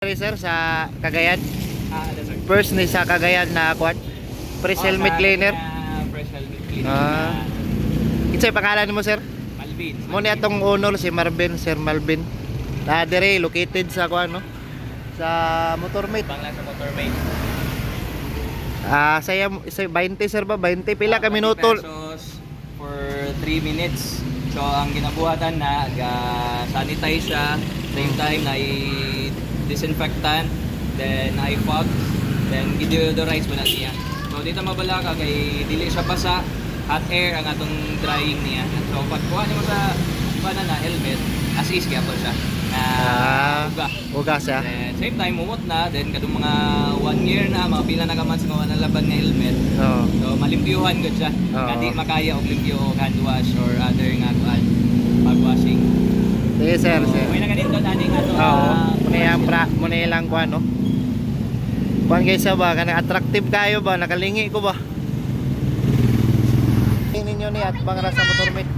Sir sa Cagayan. Ano sir? First ni sa Cagayan na kuan. Fresh helmet cleaner. Fresh helmet cleaner. Kinsay pangalan mo sir? Malvin. Mo ni atong owner si Marvin, Sir Malvin. Dire located sa kuan no. Sa Motormate. Bangla sa Motormate. Saya 20 sir ba? 20 pila ka 20 minuto. pesos for 3 minutes. So ang ginabuhatan na sanitize siya, same time na disinfectant, then i-fog, then i-deodorize mo na siya. So dito mabala ka kay dili siya basa, hot air ang atong drying niya. So pag kuha mo sa na helmet, as is kaya po siya. Uga siya. Then same time mumot na, then kadung mga 1 year na, mga pila na kamans nga nalaban nga helmet. Oo. So malimpyuhan gud siya. Kadi makaya og limpyo og hand wash or other nga kuan pag-washing. Sige sir, So, sir. may na ganito dani nga to. Muna lang kuan no. Kuan guys ba kanang attractive kayo ba nakalingi ko ba? Ninyo ni at bangara sa Motormate.